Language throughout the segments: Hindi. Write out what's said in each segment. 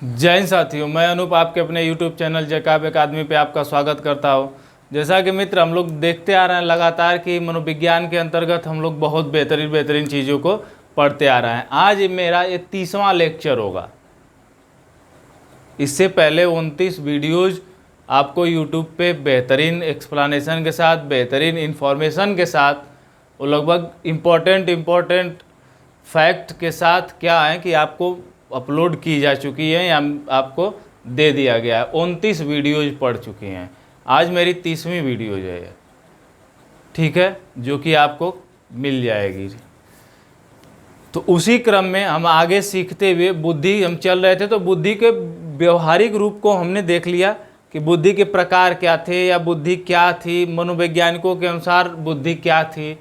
जय हिंद साथियों, मैं अनूप आपके अपने YouTube चैनल जैकब अकादमी पे आपका स्वागत करता हूँ। जैसा कि मित्र हम लोग देखते आ रहे हैं लगातार कि मनोविज्ञान के अंतर्गत हम लोग बहुत बेहतरीन चीज़ों को पढ़ते आ रहे हैं। आज मेरा ये 30वां लेक्चर होगा। इससे पहले 29 वीडियोज़ आपको YouTube पे बेहतरीन एक्सप्लेनेशन के साथ, बेहतरीन इन्फॉर्मेशन के साथ, वो लगभग इम्पोर्टेंट फैक्ट के साथ क्या है कि आपको अपलोड की जा चुकी है या आपको दे दिया गया है। 29 वीडियोज़ पढ़ चुकी हैं। आज मेरी 30वीं वीडियोज़ है, ठीक है, जो कि आपको मिल जाएगी। तो उसी क्रम में हम आगे सीखते हुए बुद्धि हम चल रहे थे, तो बुद्धि के व्यवहारिक रूप को हमने देख लिया कि बुद्धि के प्रकार क्या थे या बुद्धि क्या थी। मनोवैज्ञानिकों के अनुसार बुद्धि क्या थी।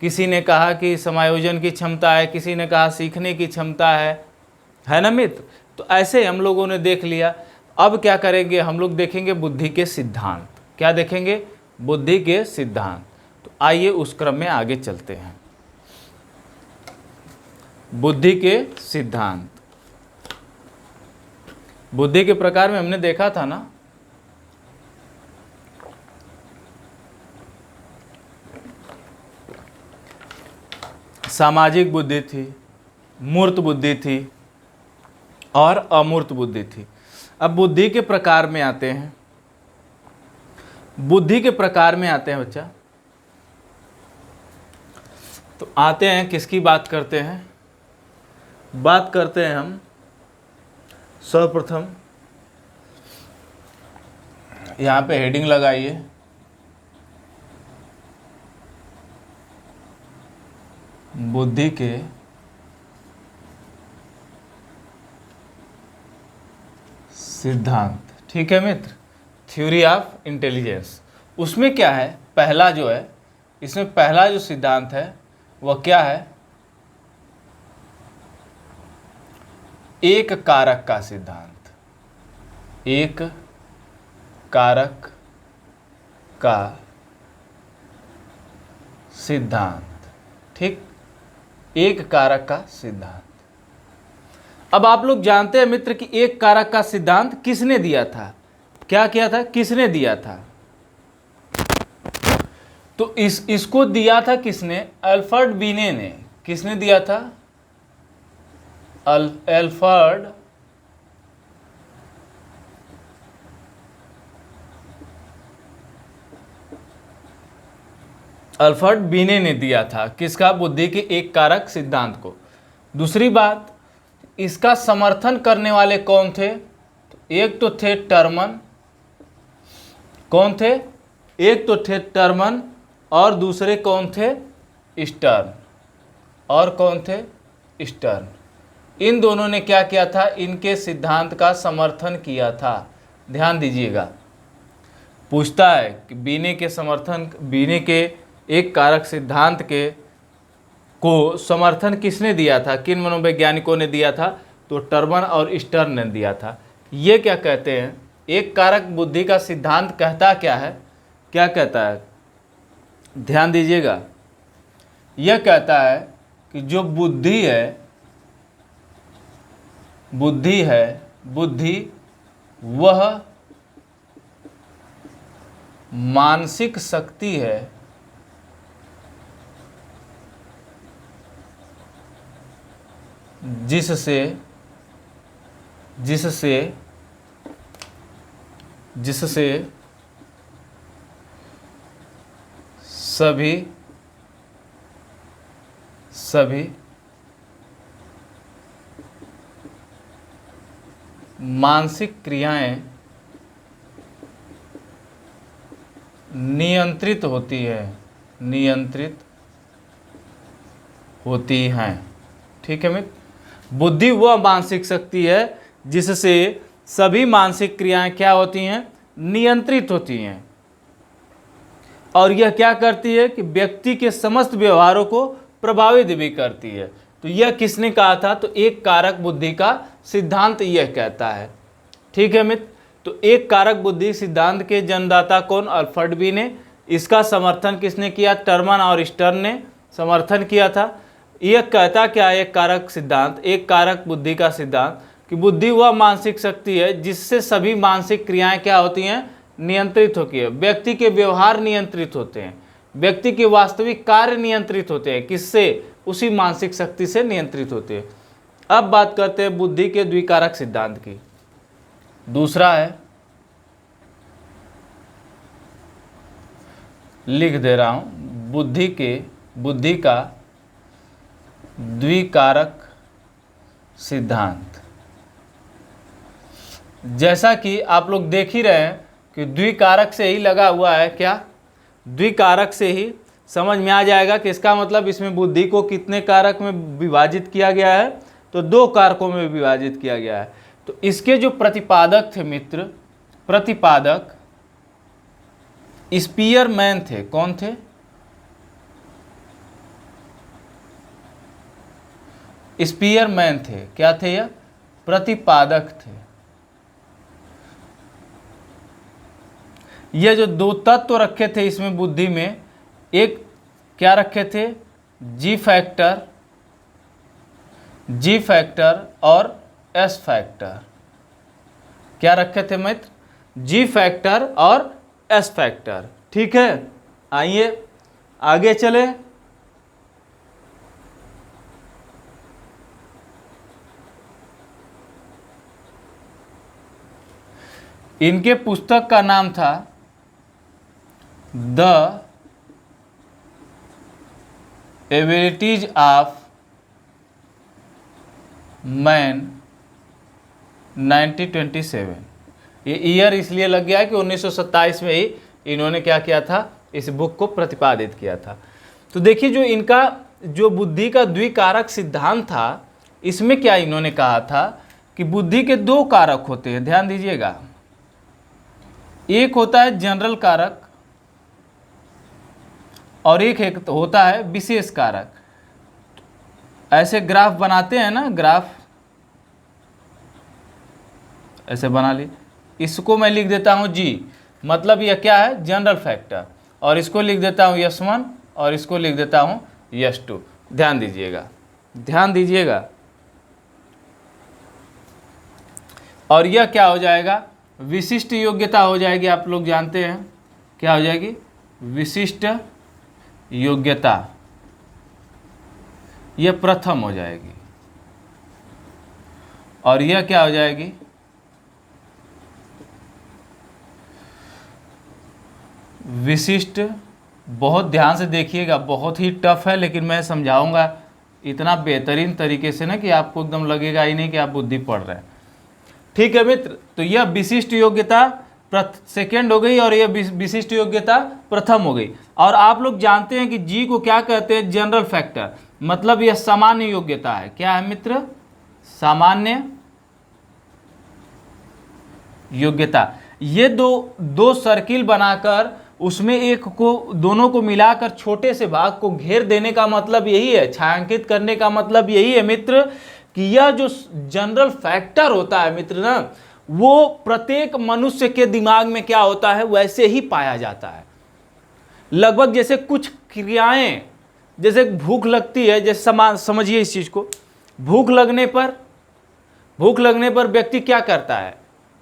किसी ने कहा कि समायोजन की क्षमता है, किसी ने कहा सीखने की क्षमता है ना मित्र। तो ऐसे हम लोगों ने देख लिया। अब क्या करेंगे, हम लोग देखेंगे बुद्धि के सिद्धांत। क्या देखेंगे? बुद्धि के सिद्धांत। तो आइए उस क्रम में आगे चलते हैं। बुद्धि के सिद्धांत। बुद्धि के प्रकार में हमने देखा था ना, सामाजिक बुद्धि थी, मूर्त बुद्धि थी और अमूर्त बुद्धि थी। अब बुद्धि के प्रकार में आते हैं। बुद्धि के प्रकार में आते हैं बच्चा। तो आते हैं, किसकी बात करते हैं? बात करते हैं हम सर्वप्रथम, यहाँ पे हेडिंग लगाइए, बुद्धि के सिद्धांत। ठीक है मित्र, थ्योरी ऑफ इंटेलिजेंस। उसमें क्या है, पहला जो है, इसमें पहला जो सिद्धांत है वह क्या है? एक कारक का सिद्धांत। एक कारक का सिद्धांत। ठीक, एक कारक का सिद्धांत। अब आप लोग जानते हैं मित्र कि एक कारक का सिद्धांत किसने दिया था? क्या किया था? किसने दिया था? तो इसको दिया था किसने? अल्फ्रेड बीने ने। किसने दिया था? अल्फ्रेड बीने ने दिया था। किसका? बुद्धि के एक कारक सिद्धांत को। दूसरी बात, इसका समर्थन करने वाले कौन थे? तो एक तो थे टर्मन। कौन थे? एक तो थे टर्मन और दूसरे कौन थे? स्टर्न। और कौन थे? स्टर्न। इन दोनों ने क्या किया था? इनके सिद्धांत का समर्थन किया था। ध्यान दीजिएगा, पूछता है कि बीने के एक कारक सिद्धांत के को समर्थन किसने दिया था? किन मनोवैज्ञानिकों ने दिया था? तो टर्मन और स्टर्न ने दिया था। ये क्या कहते हैं? एक कारक बुद्धि का सिद्धांत कहता क्या है? क्या कहता है? ध्यान दीजिएगा, यह कहता है कि जो बुद्धि वह मानसिक शक्ति है जिससे सभी मानसिक क्रियाएं नियंत्रित होती हैं। ठीक है मित्र, बुद्धि वह मानसिक शक्ति है जिससे सभी मानसिक क्रियाएं क्या होती हैं? नियंत्रित होती हैं। और यह क्या करती है कि व्यक्ति के समस्त व्यवहारों को प्रभावित भी करती है। तो यह किसने कहा था? तो एक कारक बुद्धि का सिद्धांत यह कहता है। ठीक है मित्र, तो एक कारक बुद्धि सिद्धांत के जन्मदाता कौन? अल्फ्रेड बीने। इसका समर्थन किसने किया? टर्मन और स्टर्न ने समर्थन किया था। यह कहता क्या है? एक कारक सिद्धांत, एक कारक बुद्धि का सिद्धांत कि बुद्धि वह मानसिक शक्ति है जिससे सभी मानसिक क्रियाएं क्या होती हैं, नियंत्रित होती है। व्यक्ति के व्यवहार नियंत्रित होते हैं, व्यक्ति के वास्तविक कार्य नियंत्रित होते हैं, किससे, उसी मानसिक शक्ति से नियंत्रित होते हैं। अब बात करते हैं बुद्धि के द्विकारक सिद्धांत की। दूसरा है, लिख दे रहा हूं, बुद्धि का द्विकारक सिद्धांत। जैसा कि आप लोग देख ही रहे हैं कि द्विकारक से ही लगा हुआ है, क्या, द्विकारक से ही समझ में आ जाएगा कि इसका मतलब इसमें बुद्धि को कितने कारक में विभाजित किया गया है, तो 2 कारकों में विभाजित किया गया है। तो इसके जो प्रतिपादक थे मित्र, प्रतिपादक स्पीयरमैन थे। कौन थे, स्पीयरमैन थे। क्या थे यह, प्रतिपादक थे। ये जो 2 तत्व रखे थे इसमें बुद्धि में, एक क्या रखे थे, जी फैक्टर और एस फैक्टर। क्या रखे थे मित्र, जी फैक्टर और एस फैक्टर। ठीक है, आइए आगे चले। इनके पुस्तक का नाम था द एबिलिटीज ऑफ मैन 1927। ये ईयर इसलिए लग गया है कि 1927 में ही इन्होंने क्या किया था, इस बुक को प्रतिपादित किया था। तो देखिए जो इनका जो बुद्धि का द्विकारक सिद्धांत था, इसमें क्या इन्होंने कहा था कि बुद्धि के 2 कारक होते हैं, ध्यान दीजिएगा। एक होता है जनरल कारक और एक होता है विशेष कारक। ऐसे ग्राफ बनाते हैं ना, ग्राफ ऐसे बना ली, इसको मैं लिख देता हूं जी, मतलब यह क्या है, जनरल फैक्टर, और इसको लिख देता हूं S1 और इसको लिख देता हूं S2। ध्यान दीजिएगा, ध्यान दीजिएगा। और यह क्या हो जाएगा, विशिष्ट योग्यता हो जाएगी। आप लोग जानते हैं क्या हो जाएगी, विशिष्ट योग्यता, यह प्रथम हो जाएगी। और यह क्या हो जाएगी, विशिष्ट। बहुत ध्यान से देखिएगा, बहुत ही टफ है, लेकिन मैं समझाऊंगा इतना बेहतरीन तरीके से ना कि आपको एकदम लगेगा ही नहीं कि आप बुद्धि पढ़ रहे हैं। ठीक है मित्र, तो यह विशिष्ट योग्यता सेकेंड हो गई और यह विशिष्ट योग्यता प्रथम हो गई। और आप लोग जानते हैं कि जी को क्या कहते हैं, जनरल फैक्टर, मतलब यह सामान्य योग्यता है। क्या है मित्र, सामान्य योग्यता। ये दो सर्किल बनाकर उसमें एक को, दोनों को मिलाकर छोटे से भाग को घेर देने का मतलब यही है, छायांकित करने का मतलब यही है मित्र, कि यह जो जनरल फैक्टर होता है मित्र ना, वो प्रत्येक मनुष्य के दिमाग में क्या होता है वैसे ही पाया जाता है। लगभग जैसे कुछ क्रियाएं, जैसे भूख लगती है, जैसे समझिए इस चीज को, भूख लगने पर व्यक्ति क्या करता है,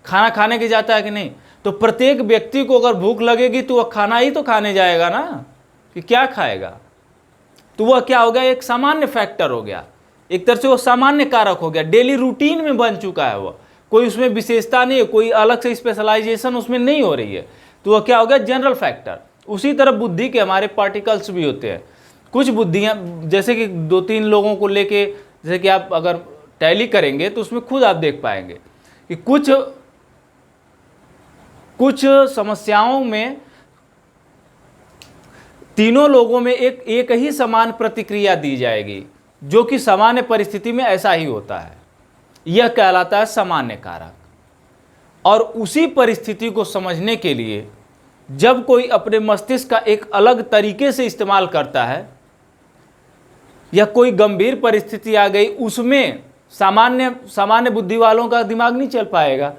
खाना खाने के जाता है कि नहीं। तो प्रत्येक व्यक्ति को अगर भूख लगेगी तो वह खाना ही तो खाने जाएगा ना, कि क्या खाएगा। तो वह क्या हो गया, एक सामान्य फैक्टर हो गया, एक तरह से वो सामान्य कारक हो गया, डेली रूटीन में बन चुका है। वह कोई उसमें विशेषता नहीं है, कोई अलग से स्पेशलाइजेशन उसमें नहीं हो रही है, तो वह क्या हो गया, जनरल फैक्टर। उसी तरह बुद्धि के हमारे पार्टिकल्स भी होते हैं। कुछ बुद्धियाँ, जैसे कि 2-3 लोगों को लेके, जैसे कि आप अगर टैली करेंगे तो उसमें खुद आप देख पाएंगे कि कुछ समस्याओं में तीनों लोगों में एक ही समान प्रतिक्रिया दी जाएगी, जो कि सामान्य परिस्थिति में ऐसा ही होता है। यह कहलाता है सामान्य कारक। और उसी परिस्थिति को समझने के लिए जब कोई अपने मस्तिष्क का एक अलग तरीके से इस्तेमाल करता है, या कोई गंभीर परिस्थिति आ गई, उसमें सामान्य बुद्धि वालों का दिमाग नहीं चल पाएगा,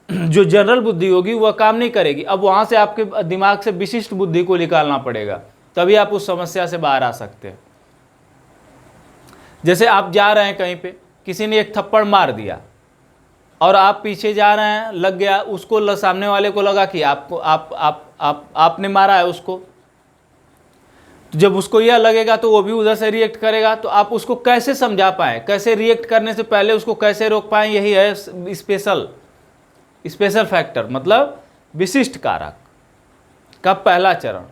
जो जनरल बुद्धि होगी वह काम नहीं करेगी। अब वहां से आपके दिमाग से विशिष्ट बुद्धि को निकालना पड़ेगा, तभी आप उस समस्या से बाहर आ सकते हैं। जैसे आप जा रहे हैं कहीं पे, किसी ने एक थप्पड़ मार दिया, और आप पीछे जा रहे हैं, लग गया उसको, सामने वाले को लगा कि आपको आपने मारा है उसको, तो जब उसको यह लगेगा तो वो भी उधर से रिएक्ट करेगा। तो आप उसको कैसे समझा पाएँ, कैसे रिएक्ट करने से पहले उसको कैसे रोक पाएँ, यही है स्पेशल फैक्टर, मतलब विशिष्ट कारक का पहला चरण।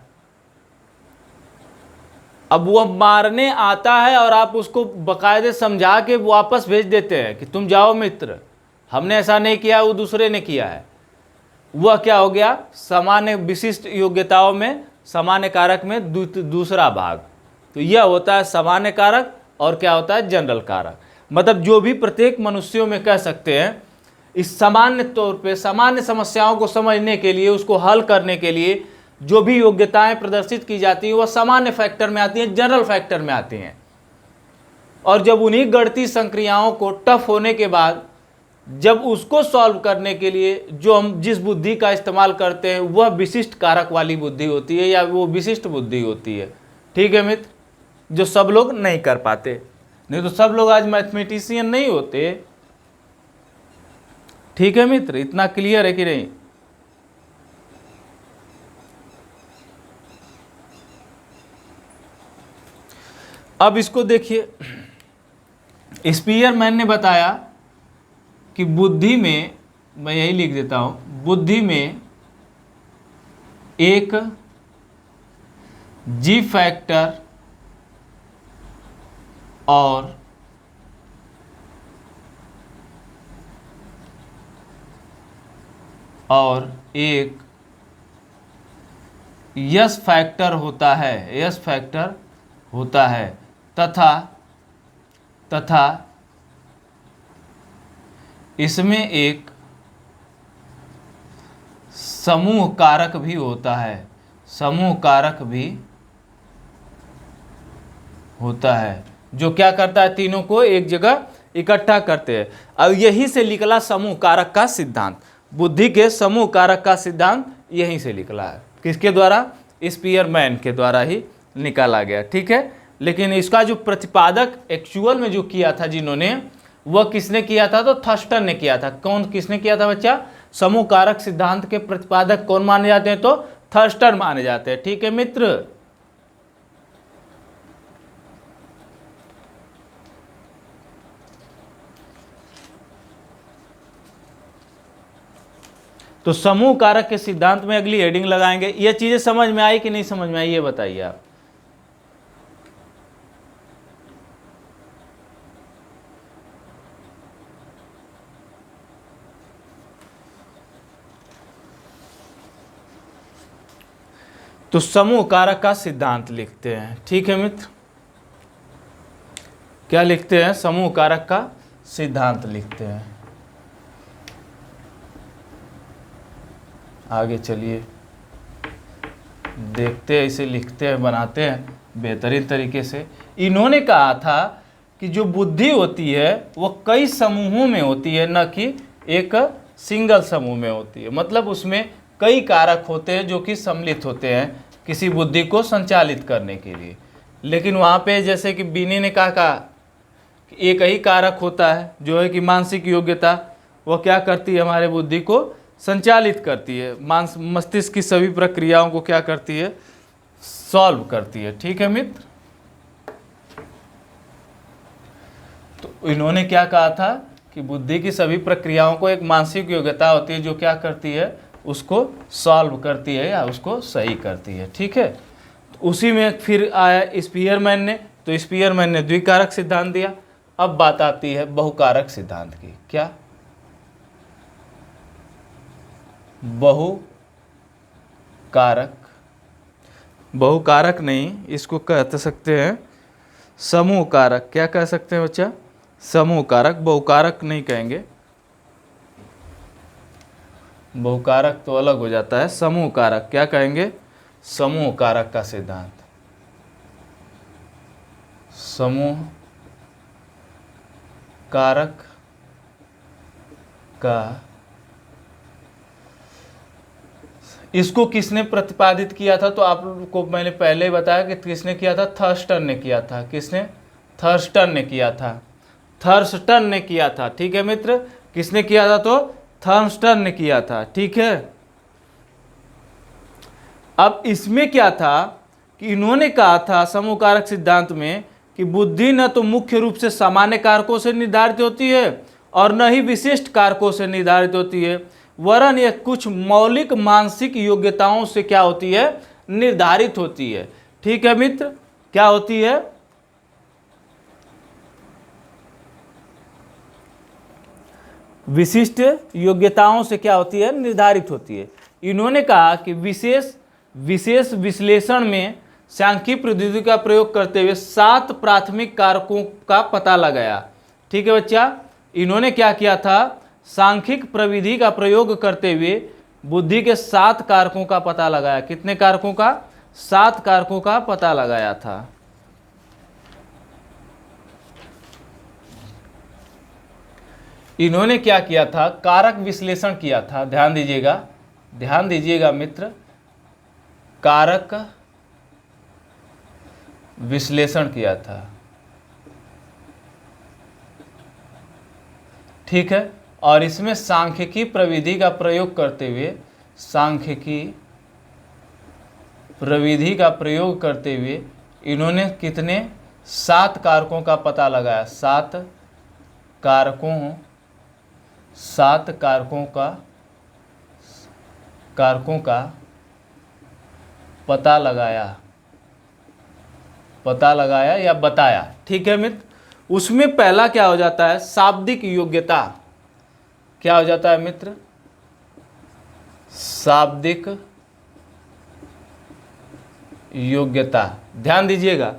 अब वो मारने आता है और आप उसको बाकायदे समझा के वापस भेज देते हैं कि तुम जाओ मित्र, हमने ऐसा नहीं किया, वो दूसरे ने किया है। वह क्या हो गया, सामान्य विशिष्ट योग्यताओं में सामान्य कारक में दूसरा भाग। तो यह होता है सामान्य कारक और क्या होता है जनरल कारक। मतलब जो भी प्रत्येक मनुष्यों में कह सकते हैं, इस सामान्य तौर पे सामान्य समस्याओं को समझने के लिए, उसको हल करने के लिए जो भी योग्यताएं प्रदर्शित की जाती हैं वह सामान्य फैक्टर में आती हैं, जनरल फैक्टर में आती हैं। और जब उन्हीं गणितीय संक्रियाओं को टफ होने के बाद जब उसको सॉल्व करने के लिए जो हम जिस बुद्धि का इस्तेमाल करते हैं वह विशिष्ट कारक वाली बुद्धि होती है या वो विशिष्ट बुद्धि होती है। ठीक है मित्र, जो सब लोग नहीं कर पाते, नहीं तो सब लोग आज मैथमेटिशियन नहीं होते। ठीक है मित्र, इतना क्लियर है कि नहीं? अब इसको देखिए, स्पीयरमैन ने बताया कि बुद्धि में, मैं यही लिख देता हूं, बुद्धि में एक जी फैक्टर और एक यस फैक्टर होता है, तथा इसमें एक समूह कारक भी होता है, जो क्या करता है, तीनों को एक जगह इकट्ठा करते हैं। अब यही से निकला समूह कारक का सिद्धांत, बुद्धि के समूह कारक का सिद्धांत यहीं से निकला है। किसके द्वारा? स्पीयरमैन के द्वारा ही निकाला गया। ठीक है, लेकिन इसका जो प्रतिपादक एक्चुअल में जो किया था जिन्होंने, वह किसने किया था? तो थर्स्टन ने किया था। कौन किसने किया था बच्चा? समूह कारक सिद्धांत के प्रतिपादक कौन माने जाते हैं? तो थर्स्टन माने जाते हैं। ठीक है मित्र, तो समूह कारक के सिद्धांत में अगली हेडिंग लगाएंगे। ये चीजें समझ में आई कि नहीं समझ में आई, ये बताइए आप। तो समूह कारक का सिद्धांत लिखते हैं। ठीक है मित्र, क्या लिखते हैं? समूह कारक का सिद्धांत लिखते हैं। आगे चलिए देखते हैं, इसे लिखते हैं, बनाते हैं बेहतरीन तरीके से। इन्होंने कहा था कि जो बुद्धि होती है वो कई समूहों में होती है, न कि एक सिंगल समूह में होती है। मतलब उसमें कई कारक होते हैं जो कि सम्मिलित होते हैं किसी बुद्धि को संचालित करने के लिए। लेकिन वहाँ पे जैसे कि बीनी ने कहा कि एक ही कारक होता है जो है कि मानसिक योग्यता, वह क्या करती है? हमारे बुद्धि को संचालित करती है, मस्तिष्क की सभी प्रक्रियाओं को क्या करती है? सॉल्व करती है। ठीक है मित्र, तो इन्होंने क्या कहा था कि बुद्धि की सभी प्रक्रियाओं को एक मानसिक योग्यता होती है जो क्या करती है? उसको सॉल्व करती है या उसको सही करती है। ठीक है, तो उसी में फिर आया स्पीयरमैन ने, तो स्पीयरमैन ने द्विकारक सिद्धांत दिया। अब बात आती है बहुकारक सिद्धांत की। क्या? बहुकारक नहीं, इसको कह सकते हैं समूह कारक। क्या कह सकते हैं बच्चा? समूह कारक। बहुकारक नहीं कहेंगे, बहुकारक तो अलग हो जाता है। समूह कारक क्या कहेंगे? समूह कारक का सिद्धांत। समूह कारक का, इसको किसने प्रतिपादित किया था? तो आप लोगों को मैंने पहले ही बताया कि किसने किया था? थर्स्टन ने किया था। किसने? थर्स्टन ने किया था। ठीक है मित्र, किसने किया था? तो थर्मस्टर ने किया था। ठीक है, अब इसमें क्या था कि इन्होंने कहा था समूह कारक सिद्धांत में कि बुद्धि न तो मुख्य रूप से सामान्य कारकों से निर्धारित होती है और न ही विशिष्ट कारकों से निर्धारित होती है, वरन यह कुछ मौलिक मानसिक योग्यताओं से क्या होती है? निर्धारित होती है। ठीक है मित्र, क्या होती है? विशिष्ट योग्यताओं से क्या होती है? निर्धारित होती है। इन्होंने कहा कि विशेष विश्लेषण में सांख्यिकी प्रौद्योगिकी का प्रयोग करते हुए 7 प्राथमिक कारकों का पता लगाया। ठीक है बच्चा, इन्होंने क्या किया था? सांख्यिक प्रविधि का प्रयोग करते हुए बुद्धि के 7 कारकों का पता लगाया। कितने कारकों का? 7 कारकों का पता लगाया था। इन्होंने क्या किया था? कारक विश्लेषण किया था। ध्यान दीजिएगा मित्र, कारक विश्लेषण किया था। ठीक है, और इसमें सांख्यिकी प्रविधि का प्रयोग करते हुए इन्होंने कितने? 7 कारकों का पता लगाया। 7 कारकों का पता लगाया या बताया। ठीक है मित्र, उसमें पहला क्या हो जाता है? शाब्दिक योग्यता। क्या हो जाता है मित्र? शाब्दिक योग्यता। ध्यान दीजिएगा,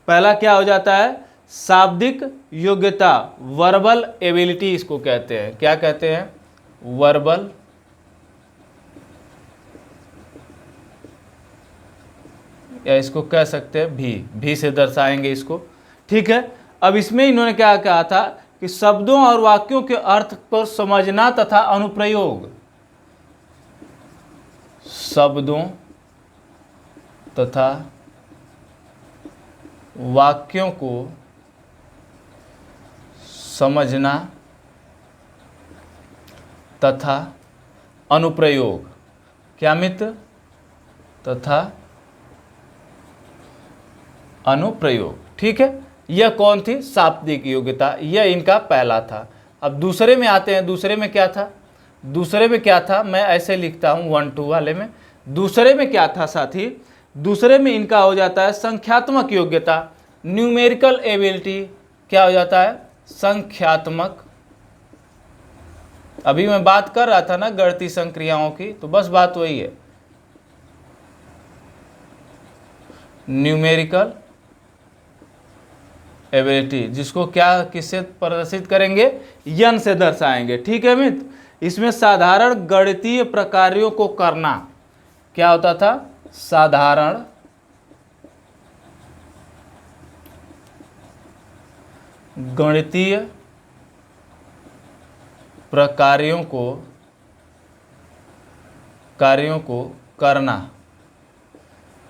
पहला क्या हो जाता है? शाब्दिक योग्यता, वर्बल एबिलिटी इसको कहते हैं। क्या कहते हैं? वर्बल या इसको कह सकते हैं भी से दर्शाएंगे इसको। ठीक है, अब इसमें इन्होंने क्या कहा था कि शब्दों और वाक्यों के अर्थ को समझना तथा अनुप्रयोग, शब्दों तथा वाक्यों को समझना तथा अनुप्रयोग। क्या मित्र? तथा अनुप्रयोग। ठीक है, यह कौन थी? शाब्दिक योग्यता। यह इनका पहला था। अब दूसरे में आते हैं। दूसरे में क्या था? मैं ऐसे लिखता हूं 1 2 वाले में। दूसरे में क्या था साथी? दूसरे में इनका हो जाता है संख्यात्मक योग्यता, न्यूमेरिकल एबिलिटी। क्या हो जाता है? संख्यात्मक। अभी मैं बात कर रहा था ना गणितीय संक्रियाओं की, तो बस बात वही है। न्यूमेरिकल एबिलिटी, जिसको क्या किससे प्रदर्शित करेंगे? यन से दर्शाएंगे। ठीक है मित्र, इसमें साधारण गणितीय प्रकार्यों को करना। क्या होता था? साधारण गणितीय प्रकार्यों को करना,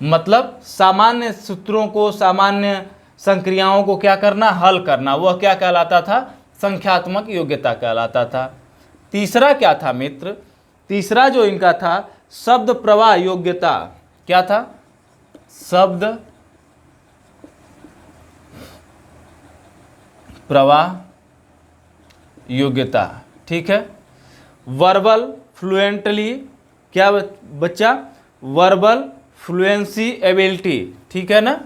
मतलब सामान्य सूत्रों को, सामान्य संक्रियाओं को क्या करना? हल करना। वह क्या कहलाता था? संख्यात्मक योग्यता कहलाता था। तीसरा क्या था मित्र? तीसरा जो इनका था शब्द प्रवाह योग्यता। क्या था? शब्द प्रवाह योग्यता। ठीक है, वर्बल फ्लुएंटली। क्या बच्चा? Verbal fluency ability. ठीक है ना,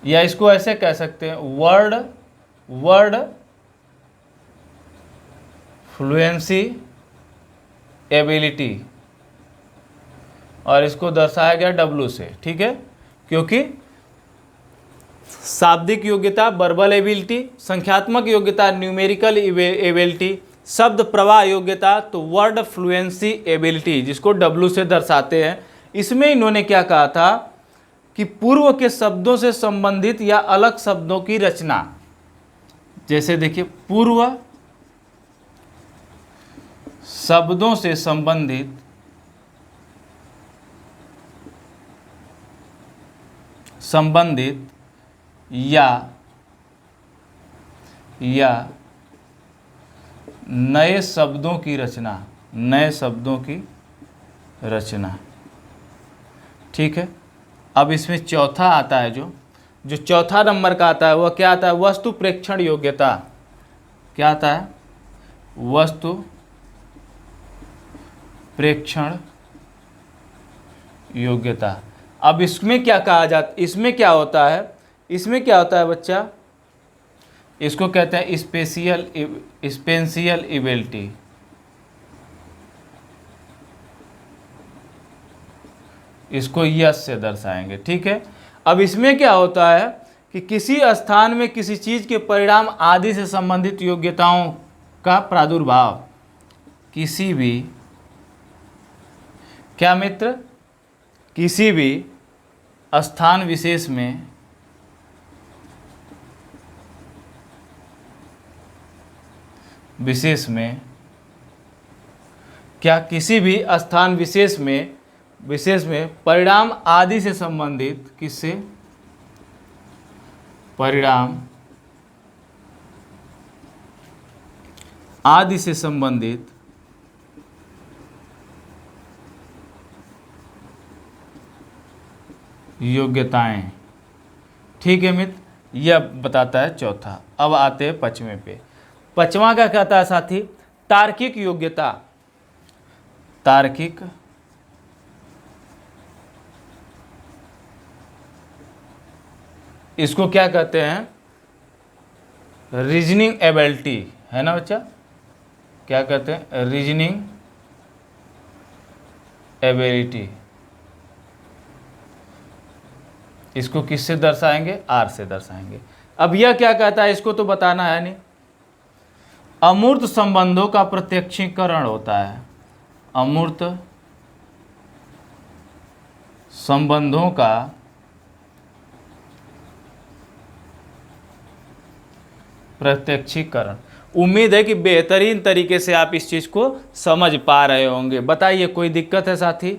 या इसको ऐसे कह सकते हैं वर्ड फ्लुएंसी एबिलिटी, और इसको दर्शाया गया W से। ठीक है, क्योंकि शाब्दिक योग्यता वर्बल एबिलिटी, संख्यात्मक योग्यता न्यूमेरिकल एबिलिटी, शब्द प्रवाह योग्यता तो वर्ड फ्लुएंसी एबिलिटी, जिसको W से दर्शाते हैं। इसमें इन्होंने क्या कहा था कि पूर्व के शब्दों से संबंधित या अलग शब्दों की रचना। जैसे देखिए, पूर्व शब्दों से संबंधित या या नए शब्दों की रचना, नए शब्दों की रचना। ठीक है, अब इसमें चौथा आता है, जो चौथा नंबर का आता है वह क्या आता है? वस्तु प्रेक्षण योग्यता। क्या आता है? वस्तु प्रेक्षण योग्यता। अब इसमें क्या कहा जाता, इसमें क्या होता है? इसमें क्या होता है बच्चा? इसको कहते हैं स्पेशियल एबिलिटी। इसको यस से दर्शाएंगे। ठीक है, अब इसमें क्या होता है कि किसी स्थान में किसी चीज के परिणाम आदि से संबंधित योग्यताओं का प्रादुर्भाव किसी भी, क्या मित्र, किसी भी स्थान विशेष में क्या किसी भी स्थान विशेष में परिणाम आदि से संबंधित, किससे? परिणाम आदि से संबंधित योग्यताएं। ठीक है मित्र, यह बताता है चौथा। अब आते हैं पांचवें पे। पांचवा क्या कहता है साथी? तार्किक योग्यता। तार्किक इसको क्या कहते हैं? रीजनिंग एबिलिटी, है ना बच्चा? क्या कहते हैं? Reasoning ability. इसको किससे दर्शाएंगे? आर से दर्शाएंगे। अब यह क्या कहता है? इसको तो बताना है नहीं। अमूर्त संबंधों का प्रत्यक्षीकरण होता है। अमूर्त संबंधों का प्रत्यक्षीकरण। उम्मीद है कि बेहतरीन तरीके से आप इस चीज को समझ पा रहे होंगे। बताइए, कोई दिक्कत है साथी?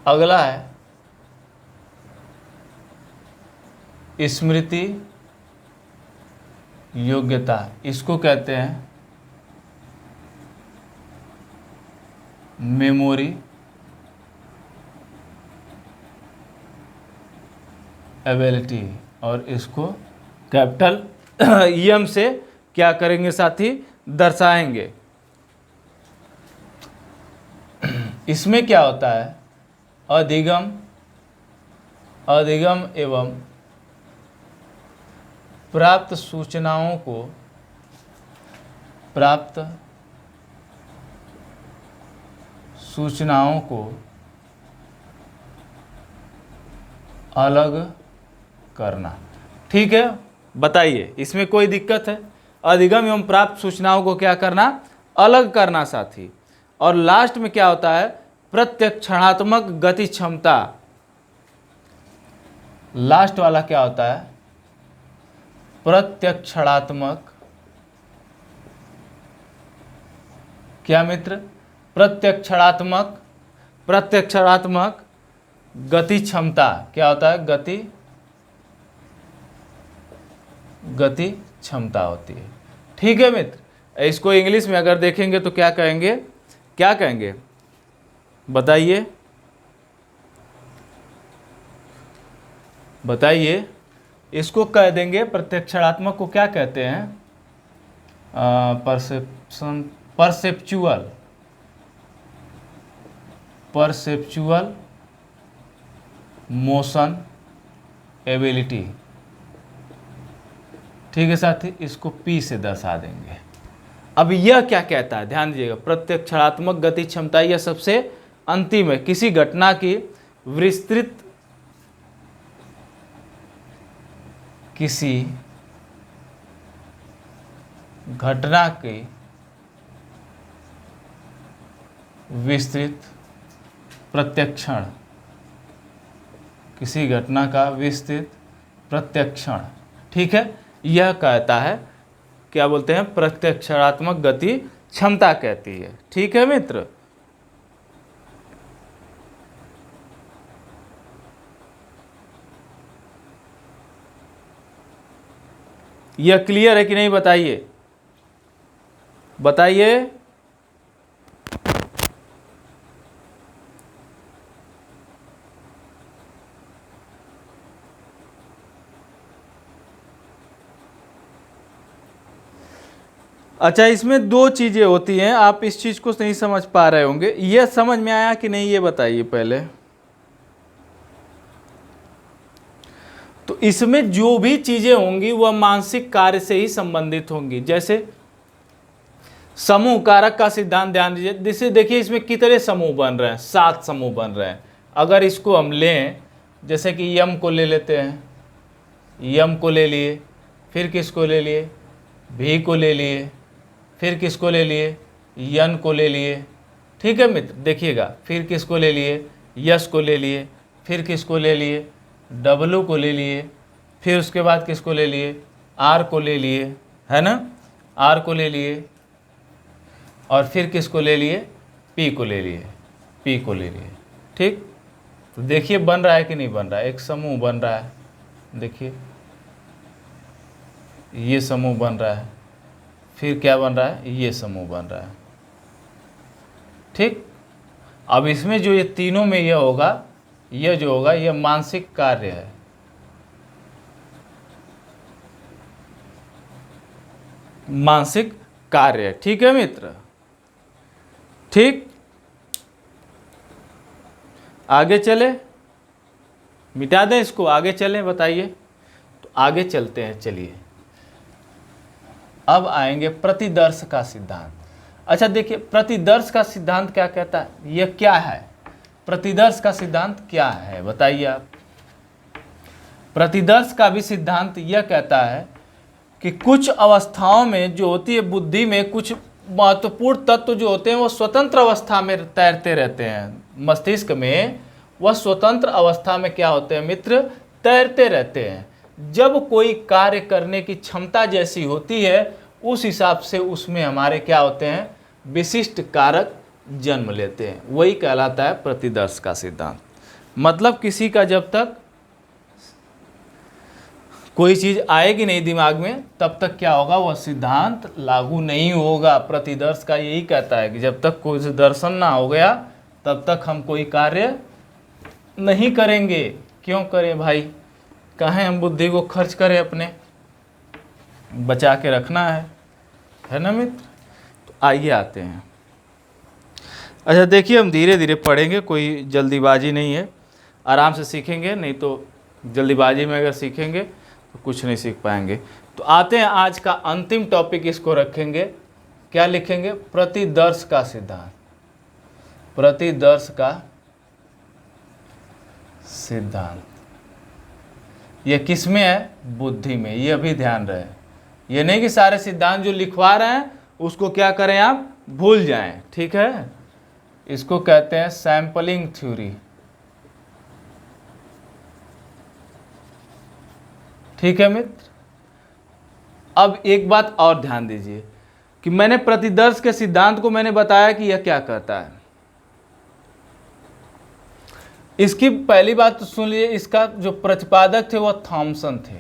अगला है स्मृति योग्यता। इसको कहते हैं मेमोरी एबिलिटी, और इसको कैपिटल एम से क्या करेंगे साथी? दर्शाएंगे। इसमें क्या होता है? अधिगम एवं प्राप्त सूचनाओं को अलग करना। ठीक है, बताइए, इसमें कोई दिक्कत है? अधिगम एवं प्राप्त सूचनाओं को क्या करना? अलग करना साथी। और लास्ट में क्या होता है? प्रत्यक्षणात्मक गति क्षमता। लास्ट वाला क्या होता है? प्रत्यक्षणात्मक, क्या मित्र? प्रत्यक्षणात्मक गति क्षमता। क्या होता है? गति क्षमता होती है। ठीक है मित्र, इसको इंग्लिश में अगर देखेंगे तो क्या कहेंगे? क्या कहेंगे बताइए? इसको कह देंगे, प्रत्यक्षणात्मक को क्या कहते हैं? Perceptual motion ability. ठीक है साथी, इसको पी से दर्शा देंगे। अब यह क्या कहता है? ध्यान दीजिएगा, प्रत्यक्षणात्मक गति क्षमता यह सबसे अंतिम है। किसी घटना की विस्तृत प्रत्यक्षण, किसी घटना का विस्तृत प्रत्यक्षण। ठीक है, यह कहता है, क्या बोलते हैं? प्रत्यक्षणात्मक गति क्षमता कहती है। ठीक है मित्र, यह क्लियर है कि नहीं बताइए, बताइए। अच्छा, इसमें दो चीजें होती हैं, आप इस चीज को नहीं समझ पा रहे होंगे, यह समझ में आया कि नहीं ये बताइए पहले। तो इसमें जो भी चीजें होंगी वह मानसिक कार्य से ही संबंधित होंगी। जैसे समूह कारक का सिद्धांत ध्यान दीजिए, जैसे देखिए इसमें कितने समूह बन रहे हैं, 7 समूह बन रहे हैं। अगर इसको हम लें, जैसे कि यम को ले लेते हैं, यम को ले लिए, फिर किसको ले लिए, भी को ले लिए, फिर किसको ले लिए, यन को ले लिए। ठीक है मित्र, देखिएगा, फिर किसको ले लिए, यस को ले लिए, फिर किसको ले लिए, डब्लू को ले लिए, फिर उसके बाद किसको ले लिए, आर को ले लिए, है ना, आर को ले लिए, और फिर किसको ले लिए, पी को ले लिए, पी को ले लिए। ठीक, तो देखिए बन रहा है कि नहीं बन रहा है, एक समूह बन रहा है। देखिए ये समूह बन रहा है, फिर क्या बन रहा है, ये समूह बन रहा है। ठीक, अब इसमें जो ये तीनों में यह होगा, यह जो होगा यह मानसिक कार्य है। मानसिक कार्य, ठीक है मित्र। ठीक, आगे चले, मिटा दें इसको, आगे चलें, बताइए। तो आगे चलते हैं, चलिए। अब आएंगे प्रतिदर्श का सिद्धांत। अच्छा देखिए, प्रतिदर्श का सिद्धांत क्या कहता है, यह क्या है, प्रतिदर्श का सिद्धांत क्या है बताइए आप। प्रतिदर्श का भी सिद्धांत यह कहता है कि कुछ अवस्थाओं में जो होती है बुद्धि में, कुछ महत्वपूर्ण तत्व जो होते हैं वो स्वतंत्र अवस्था में तैरते रहते हैं। मस्तिष्क में वह स्वतंत्र अवस्था में क्या होते हैं मित्र, तैरते रहते हैं। जब कोई कार्य करने की क्षमता जैसी होती है, उस हिसाब से उसमें हमारे क्या होते हैं, विशिष्ट कारक जन्म लेते हैं। वही कहलाता है प्रतिदर्श का सिद्धांत। मतलब किसी का जब तक कोई चीज आएगी नहीं दिमाग में, तब तक क्या होगा, वह सिद्धांत लागू नहीं होगा। प्रतिदर्श का यही कहता है कि जब तक कोई दर्शन ना हो गया, तब तक हम कोई कार्य नहीं करेंगे। क्यों करें भाई, कहें हम बुद्धि को खर्च करें, अपने बचा के रखना है ना मित्र। तो आइए आते हैं। अच्छा देखिए, हम धीरे धीरे पढ़ेंगे, कोई जल्दीबाजी नहीं है, आराम से सीखेंगे। नहीं तो जल्दीबाजी में अगर सीखेंगे तो कुछ नहीं सीख पाएंगे। तो आते हैं आज का अंतिम टॉपिक, इसको रखेंगे, क्या लिखेंगे, प्रतिदर्श का सिद्धांत। प्रतिदर्श का सिद्धांत ये किस में है, बुद्धि में। ये भी ध्यान रहे, ये नहीं कि सारे सिद्धांत जो लिखवा रहे हैं उसको क्या करें आप, भूल जाएं। ठीक है, इसको कहते हैं सैंपलिंग थ्योरी। ठीक है मित्र। अब एक बात और ध्यान दीजिए कि मैंने प्रतिदर्श के सिद्धांत को मैंने बताया कि यह क्या कहता है। इसकी पहली बात तो सुन लीजिए, इसका जो प्रतिपादक थे वह थॉमसन थे।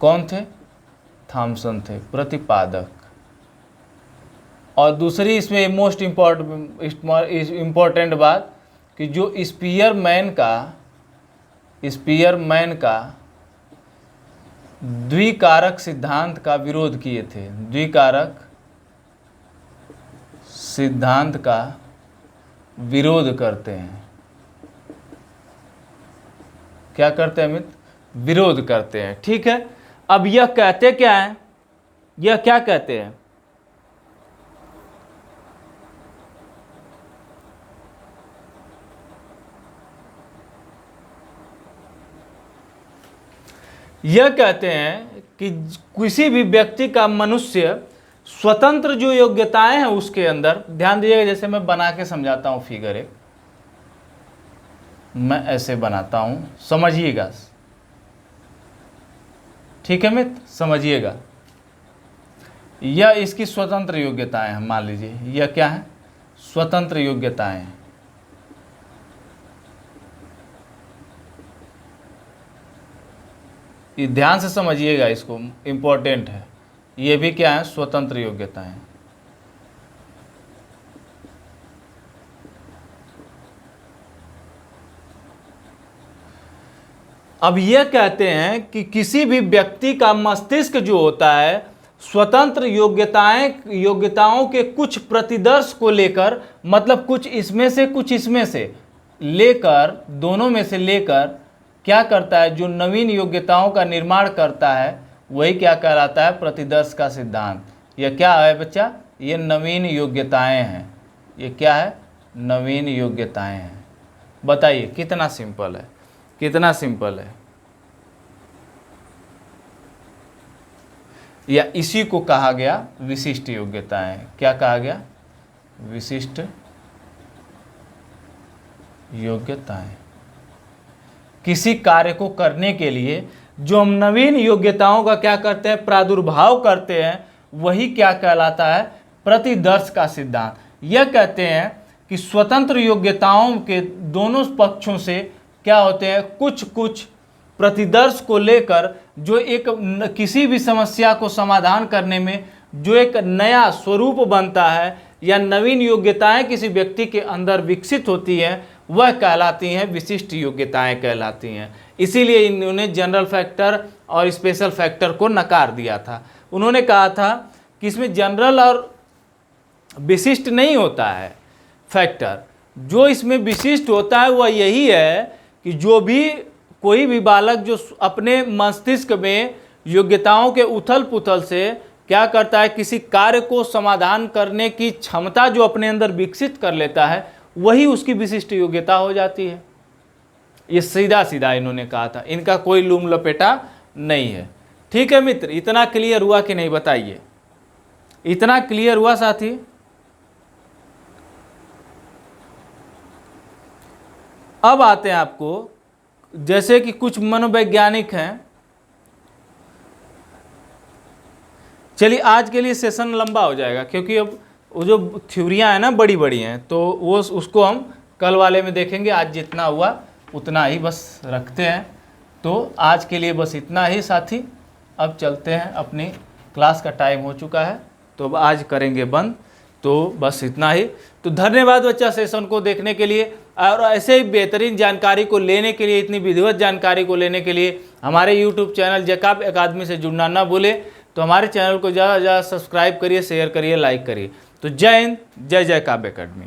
कौन थे, थॉमसन थे प्रतिपादक। और दूसरी इसमें मोस्ट इम्पोर्टेंट बात कि जो स्पीयरमैन का द्विकारक सिद्धांत का विरोध किए थे। द्विकारक सिद्धांत का विरोध करते हैं। क्या करते हैं मित्र, विरोध करते हैं। ठीक है, अब यह कहते क्या है, यह क्या कहते हैं, यह कहते हैं कि किसी भी व्यक्ति का, मनुष्य स्वतंत्र जो योग्यताएं हैं उसके अंदर, ध्यान दीजिएगा, जैसे मैं बना के समझाता हूं फिगर एक, मैं ऐसे बनाता हूं, समझिएगा। ठीक है मित्र, समझिएगा। यह इसकी स्वतंत्र योग्यताएं हैं, मान लीजिए यह क्या है, स्वतंत्र योग्यताएं हैं। ये ध्यान से समझिएगा, इसको इम्पोर्टेंट है। ये भी क्या है, स्वतंत्र योग्यताएं। अब यह कहते हैं कि किसी भी व्यक्ति का मस्तिष्क जो होता है स्वतंत्र योग्यताओं के कुछ प्रतिदर्श को लेकर, मतलब कुछ इसमें से कुछ इसमें से लेकर, दोनों में से लेकर क्या करता है, जो नवीन योग्यताओं का निर्माण करता है वही क्या कहलाता है, प्रतिदर्श का सिद्धांत। यह क्या है बच्चा, ये नवीन योग्यताएं हैं। ये क्या है, नवीन योग्यताएं हैं। बताइए कितना सिंपल है, कितना सिंपल है। या इसी को कहा गया विशिष्ट योग्यताएं। क्या कहा गया, विशिष्ट योग्यताएं। किसी कार्य को करने के लिए जो हम नवीन योग्यताओं का क्या करते हैं, प्रादुर्भाव करते हैं, वही क्या कहलाता है, प्रतिदर्श का सिद्धांत। यह कहते हैं कि स्वतंत्र योग्यताओं के दोनों पक्षों से क्या होते हैं, कुछ कुछ प्रतिदर्श को लेकर जो एक किसी भी समस्या को समाधान करने में जो एक नया स्वरूप बनता है या नवीन योग्यताएं किसी व्यक्ति के अंदर विकसित होती हैं, वह कहलाती हैं विशिष्ट योग्यताएं कहलाती हैं। इसीलिए इन्होंने जनरल फैक्टर और स्पेशल फैक्टर को नकार दिया था। उन्होंने कहा था कि इसमें जनरल और विशिष्ट नहीं होता है फैक्टर, जो इसमें विशिष्ट होता है वह यही है कि जो भी कोई भी बालक जो अपने मस्तिष्क में योग्यताओं के उथल पुथल से क्या करता है, किसी कार्य को समाधान करने की क्षमता जो अपने अंदर विकसित कर लेता है, वही उसकी विशिष्ट योग्यता हो जाती है। ये सीधा सीधा इन्होंने कहा था, इनका कोई लूम लपेटा नहीं है। ठीक है मित्र, इतना क्लियर हुआ कि नहीं, बताइए, इतना क्लियर हुआ साथी? अब आते हैं आपको, जैसे कि कुछ मनोवैज्ञानिक हैं। चलिए आज के लिए सेशन लंबा हो जाएगा क्योंकि अब वो जो थ्योरियाँ हैं ना बड़ी बड़ी हैं, तो वो उसको हम कल वाले में देखेंगे। आज जितना हुआ उतना ही बस रखते हैं। तो आज के लिए बस इतना ही साथी। अब चलते हैं, अपनी क्लास का टाइम हो चुका है, तो अब आज करेंगे बंद। तो बस इतना ही। तो धन्यवाद बच्चा सेशन को देखने के लिए, और ऐसे ही बेहतरीन जानकारी को लेने के लिए, इतनी विधिवत जानकारी को लेने के लिए हमारे YouTube चैनल जैकब एकेडमी से जुड़ना ना भूले। तो हमारे चैनल को ज़्यादा से ज़्यादा सब्सक्राइब करिए, शेयर करिए, लाइक करिए। तो जय हिंद, जय जैकब एकेडमी।